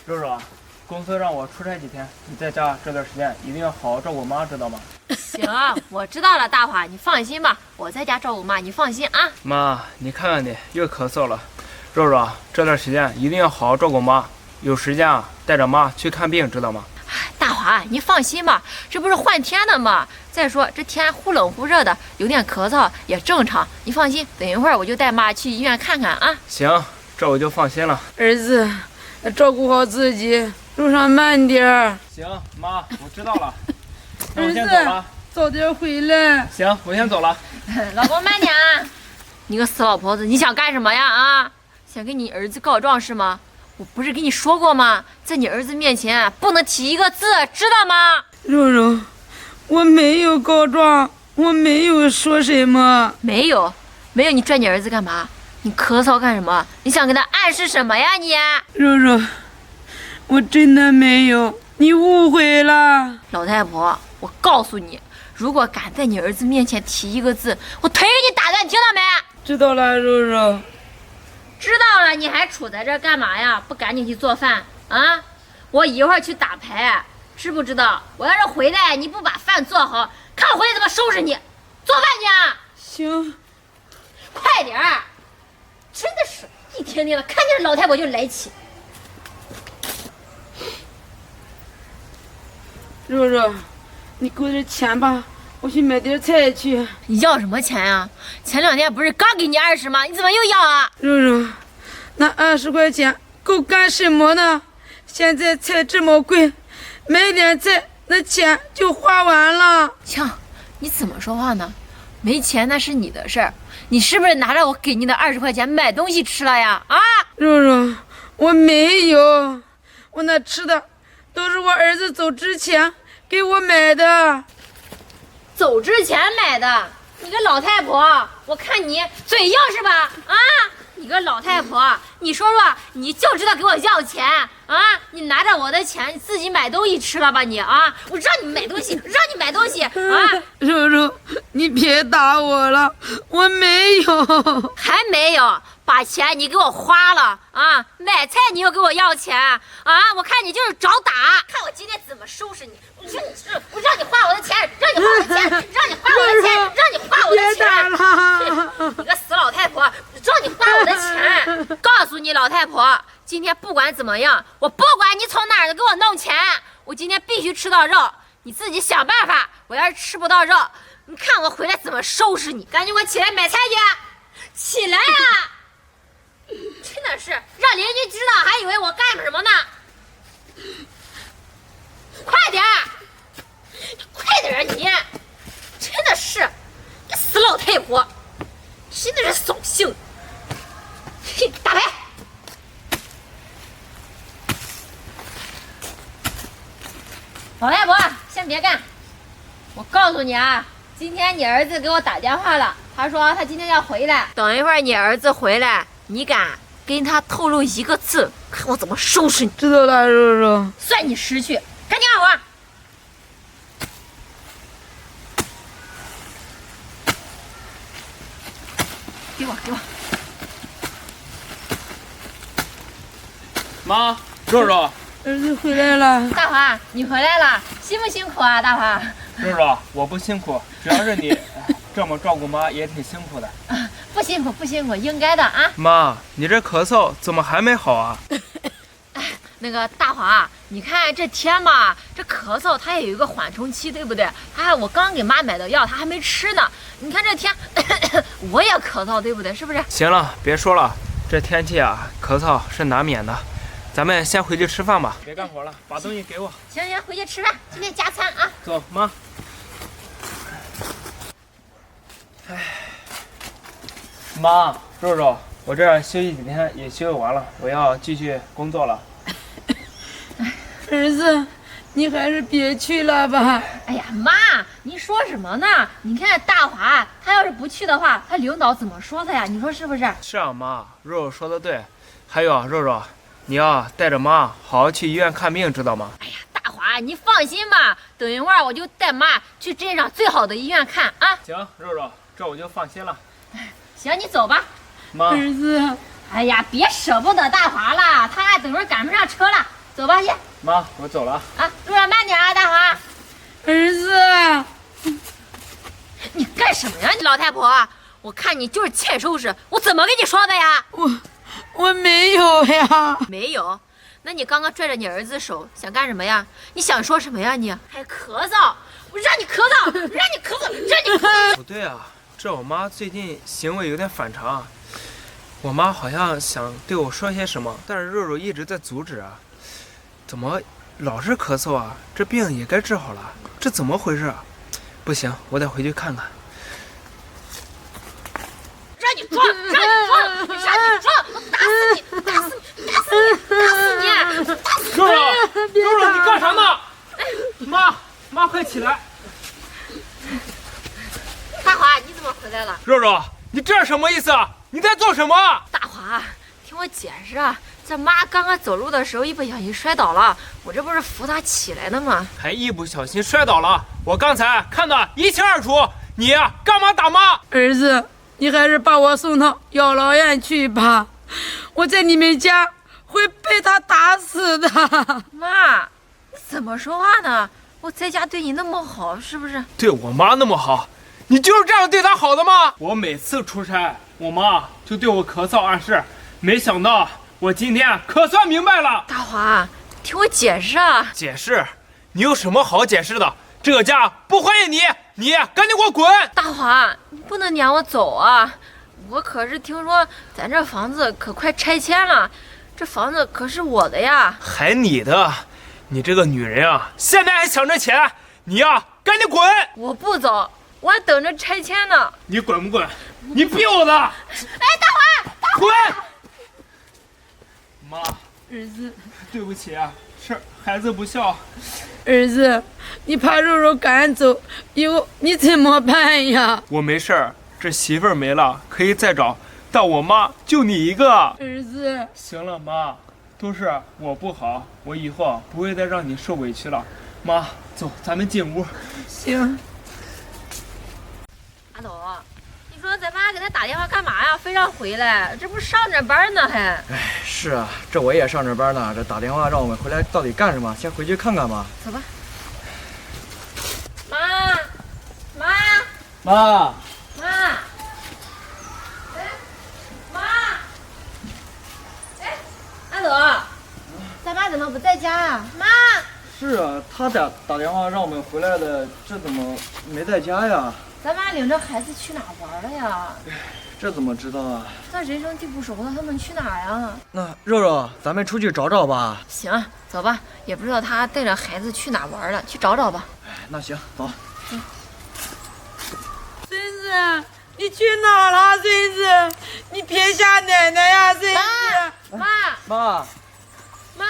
肉肉，公司让我出差几天，你在家这段时间一定要好好照顾妈，知道吗？行，我知道了，大华，你放心吧，我在家照顾妈，你放心啊。妈，你看看你又咳嗽了。肉肉，这段时间一定要好好照顾妈，有时间啊带着妈去看病，知道吗？大华，你放心吧，这不是换天的吗？再说这天忽冷忽热的，有点咳嗽也正常。你放心，等一会儿我就带妈去医院看看啊。行，这我就放心了。儿子，照顾好自己，路上慢点儿。行，妈，我知道了。那我儿先走了。子，早点回来。行，我先走了。老公慢点啊！你个死老婆子，你想干什么呀？啊，想跟你儿子告状是吗？我不是跟你说过吗？在你儿子面前不能提一个字，知道吗？肉肉，我没有告状，我没有说什么。没有，你拽你儿子干嘛？你咳嗽干什么？你想跟他暗示什么呀你？肉肉，我真的没有，你误会了。老太婆，我告诉你，如果敢在你儿子面前提一个字，我腿给你打断，听到没？知道了，肉肉。知道了，你还杵在这儿干嘛呀？不赶紧去做饭啊！我一会儿去打牌，知不知道？我要是回来你不把饭做好，看我回来怎么收拾你！做饭去啊！行，快点儿！真的是一天天的，看见老太婆就来气。肉肉，你给我点钱吧，我去买点菜去。你要什么钱呀？前2天不是刚给你20吗？你怎么又要啊？肉肉，那20块钱够干什么呢？现在菜这么贵，买点菜那钱就花完了。强，你怎么说话呢？没钱那是你的事儿，你是不是拿着我给你的20块钱买东西吃了呀？啊！肉肉，我没有，我那吃的都是我儿子走之前给我买的。走之前买的，你个老太婆，我看你嘴硬是吧？啊，你个老太婆，你说说，你就知道给我要钱啊？你拿着我的钱，你自己买东西吃了吧你啊？我让你买东西，让你买东西啊！肉肉，你别打我了，我没有。还没有把钱你给我花了啊！买菜你又给我要钱啊！我看你就是找打，看我今天怎么收拾你！我让你花我的钱，让你花我的钱，让你花我的钱，让你花我的别打钱！了，你个死老太婆，让你花我的钱！告诉你老太婆，今天不管怎么样，我不管你从哪儿给我弄钱，我今天必须吃到肉，你自己想办法。我要是吃不到肉，你看我回来怎么收拾你！赶紧给我起来买菜去，起来呀！真的是让邻居知道，还以为我干什么呢！快点儿，快点儿你！真的是，你死老太婆，真的是扫兴！嘿，打牌。老太婆，先别干！我告诉你啊，今天你儿子给我打电话了，他说他今天要回来。等一会儿你儿子回来，你敢跟他透露一个字，看我怎么收拾你！知道了，肉肉。算你识趣，赶紧干活！给我！妈，肉肉，儿子回来了。大华，你回来了，辛不辛苦啊？大华，肉肉，我不辛苦，只要是你这么照顾妈，也挺辛苦的。不辛苦，应该的啊。妈，你这咳嗽怎么还没好啊？那个大华，你看这天嘛，这咳嗽它也有一个缓冲期，对不对？我刚给妈买的药，她还没吃呢。你看这天，我也咳嗽，对不对？是不是？行了，别说了，这天气啊，咳嗽是难免的。咱们先回去吃饭吧，别干活了，把东西给我。行，回去吃饭，今天加餐啊。走，妈。妈，肉肉，我这休息几天也休息完了，我要继续工作了。儿子，你还是别去了吧。哎呀，妈，您说什么呢？你看大华，他要是不去的话，他领导怎么说他呀？你说是不是？是啊，妈，肉肉说的对。还有啊，肉肉，你要带着妈好好去医院看病，知道吗？哎呀，大华，你放心吧，等一会儿我就带妈去镇上最好的医院看啊。行，肉肉，这我就放心了。行，你走吧。妈，儿子，哎呀，别舍不得大华了，他等会儿赶不上车了。走吧去。妈，我走了。啊，路上慢点啊，大华。儿子，你干什么呀，你老太婆？我看你就是欠收拾，我怎么跟你说的呀？我没有呀。没有？那你刚刚拽着你儿子手想干什么呀？你想说什么呀你？还咳嗽？我让你咳嗽，让你咳嗽，让你咳嗽。不对啊，这我妈最近行为有点反常。我妈好像想对我说些什么，但是肉肉一直在阻止啊。怎么老是咳嗽啊？这病也该治好了，这怎么回事啊？不行，我得回去看看。让你装，让你装，让你装，我打死你，打死你，打死你，打死你！打死你！肉肉，你干啥呢？妈，快起来！大华，你怎么回来了？肉肉，你这是什么意思啊？你在做什么？大华，听我解释啊，这妈刚刚走路的时候一不小心摔倒了，我这不是扶她起来的吗？还一不小心摔倒了，我刚才看得一清二楚。你干嘛打妈？儿子，你还是把我送到养老院去吧，我在你们家会被他打死的。妈，你怎么说话呢？我在家对你那么好，是不是？对我妈那么好，你就是这样对她好的吗？我每次出差，我妈就对我咳嗽暗示，没想到我今天可算明白了。大华，听我解释啊！解释？你有什么好解释的？这个家不欢迎你，你赶紧给我滚！大华，你不能撵我走啊！我可是听说咱这房子可快拆迁了，这房子可是我的呀！还你的？你这个女人啊，现在还想着钱，你赶紧滚！我不走，我还等着拆迁呢。你滚不滚？你逼我的！哎，大华，滚！妈，儿子，对不起啊，是孩子不孝。儿子，你把肉肉赶走，以后你怎么办呀？我没事儿，这媳妇儿没了可以再找，但我妈就你一个。儿子，行了，妈，都是我不好，我以后不会再让你受委屈了。妈，走，咱们进屋。行。阿斗，你说咱妈给他打电话干嘛呀？非让回来，这不上着班呢还？是啊，这我也上着班呢，这打电话让我们回来到底干什么？先回去看看吧。走吧。妈，妈，哎，妈，哎，阿斗，咱妈怎么不在家呀？妈，是啊，他打电话让我们回来的，这怎么没在家呀？咱妈领着孩子去哪玩了呀？这怎么知道啊？那人生地不熟的，他们去哪儿呀？那肉肉，咱们出去找找吧。行，走吧。也不知道他带着孩子去哪玩了，去找找吧。那行，走。孙子，你去哪了？孙子，你别吓奶奶呀！孙子，妈，妈，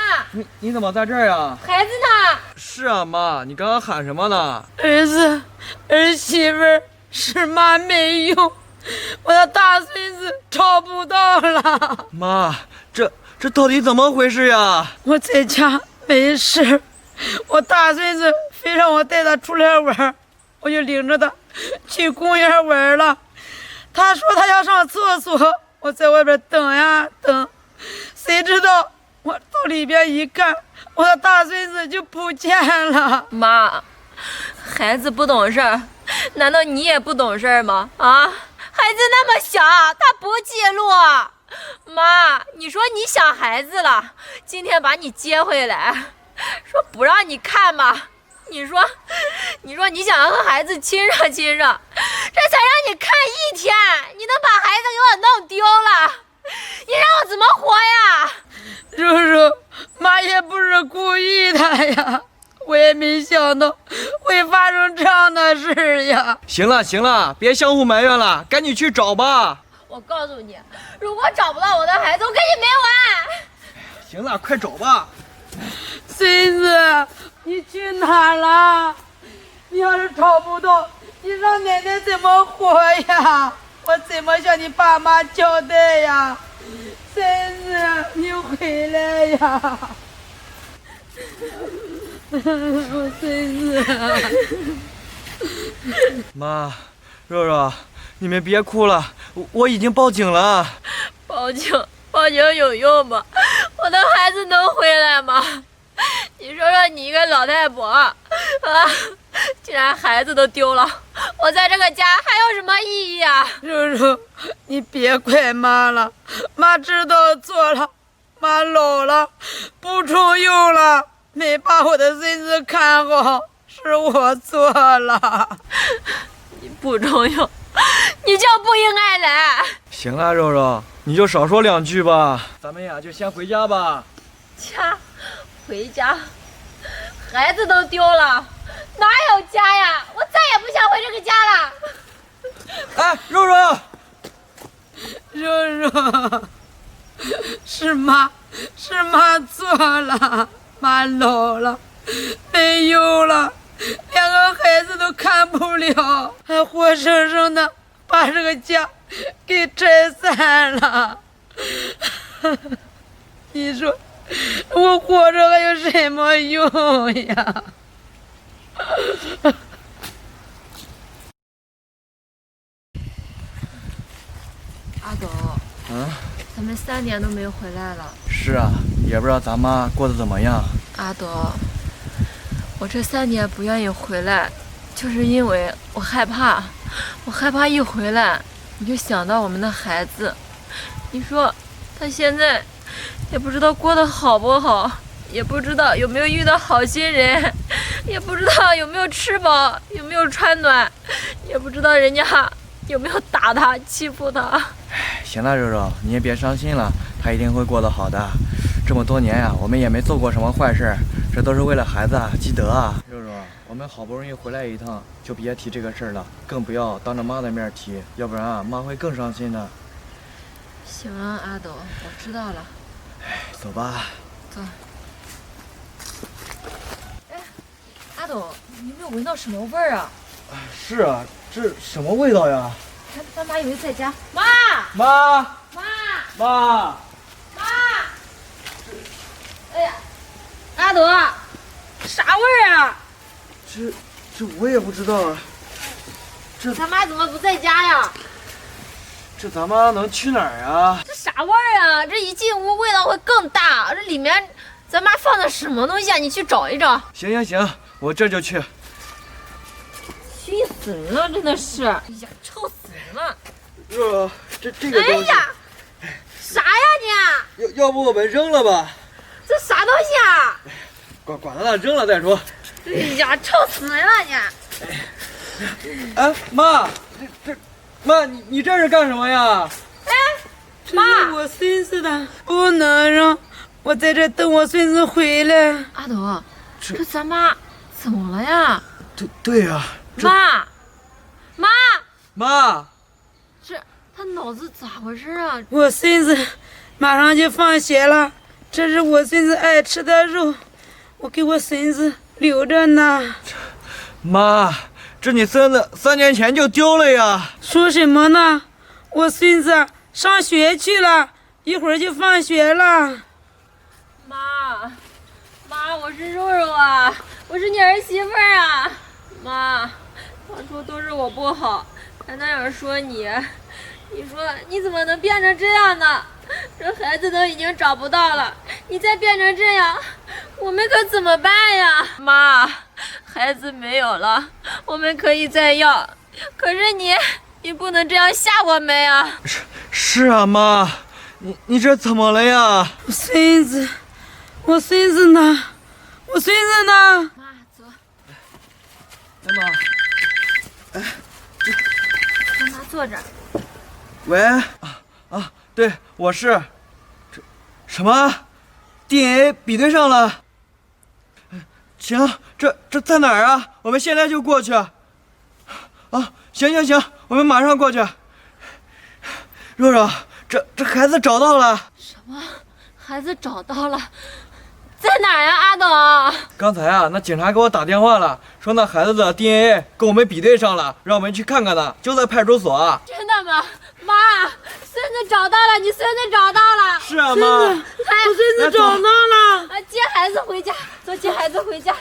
你怎么在这儿呀？孩子呢？是啊，妈，你刚刚喊什么呢？儿子，儿媳妇儿是妈没用，我的大孙子找不到了。妈，这到底怎么回事呀？我在家没事，我大孙子非让我带他出来玩，我就领着他去公园玩了。他说他要上厕所，我在外边等呀等，谁知道我到里边一看，我的大孙子就不见了。妈，孩子不懂事儿，难道你也不懂事儿吗？啊，孩子那么小，他不记录。妈，你说你想孩子了，今天把你接回来，说不让你看吧。你说你想和孩子亲热亲热，这才让你看一天，你能把孩子给我弄丢了，你让我怎么活呀？肉肉，妈也不是故意的呀，我也没想到会发生这样的事呀。行了，别相互埋怨了，赶紧去找吧。我告诉你，如果找不到我的孩子，我跟你没完。行了，快找吧。孙子，你去哪儿了？你要是找不到，你让奶奶怎么活呀？我怎么向你爸妈交代呀？孙子，你回来呀！我孙子。妈，肉肉，你们别哭了，我已经报警了。报警有用吗？我的孩子能回来吗？你说说你一个老太婆啊，竟然孩子都丢了，我在这个家还有什么意义啊？肉肉，你别怪妈了，妈知道错了，妈老了，不中用了，没把我的孙子看好，是我错了。你不中用，你就不应该来。行了，肉肉，你就少说2句吧，咱们呀就先回家吧。家，回家，孩子都丢了，哪有家呀？我再也不想回这个家了。哎，肉肉，肉肉，是妈错了，妈老了，没用了，连个孩子都看不了，还活生生的把这个家给拆散了。你说我活着还有什么用呀？阿斗，咱们3年都没回来了。是啊，也不知道咱妈过得怎么样。阿斗，我这3年不愿意回来，就是因为我害怕，一回来我就想到我们的孩子。你说他现在也不知道过得好不好，也不知道有没有遇到好心人，也不知道有没有吃饱，有没有穿暖，也不知道人家有没有打他欺负他。行了，肉肉，你也别伤心了，他一定会过得好的。这么多年呀，我们也没做过什么坏事，这都是为了孩子积德啊。肉肉，我们好不容易回来一趟，就别提这个事儿了，更不要当着妈的面提，要不然啊，妈会更伤心的。行啊，阿斗，我知道了。走吧。走。哎，阿斗，你有没有闻到什么味儿啊？是啊，这什么味道呀？咱妈有没有在家？妈！妈！妈！妈！妈！哎呀，阿斗，啥味儿啊？这我也不知道啊。咱妈怎么不在家呀？这咱妈能去哪儿啊？这啥味儿啊？这一进屋味道会更大。这里面咱妈放的什么东西啊？你去找一找。行，我这就去。熏死人了，真的是！哎呀，臭死人了！肉肉，这个东西。哎呀，啥呀你？要不我们扔了吧？这啥东西啊？管他呢，扔了再说。哎呀，臭死人了你！哎，妈，妈，你这是干什么呀？哎，这是我孙子的，不能扔，我在这等我孙子回来。阿斗，这咱妈怎么了呀？对呀。妈，这他脑子咋回事啊？我孙子马上就放学了，这是我孙子爱吃的肉，我给我孙子留着呢。妈，这你孙子3年前就丢了呀？说什么呢？我孙子上学去了，一会儿就放学了。妈，我是肉肉啊，我是你儿媳妇儿啊。妈，当初都是我不好，还那样说你，你说你怎么能变成这样呢？这孩子都已经找不到了，你再变成这样，我们可怎么办呀？妈，孩子没有了，我们可以再要，可是你不能这样吓我们呀！是啊，妈，你这怎么了呀？我孙子呢？妈，走，妈，让妈坐这儿。喂，对，我是。什么 ？DNA 比对上了。行，这在哪儿啊？我们现在就过去。行，我们马上过去。肉肉，这孩子找到了。什么？孩子找到了？在哪儿呀，阿斗？刚才啊，那警察给我打电话了，说那孩子的 DNA 跟我们比对上了，让我们去看看呢，就在派出所。真的吗？妈，孙子找到了，你孙子找到了。是啊，妈。我孙子找到了。接孩子回家，走，接孩子回家。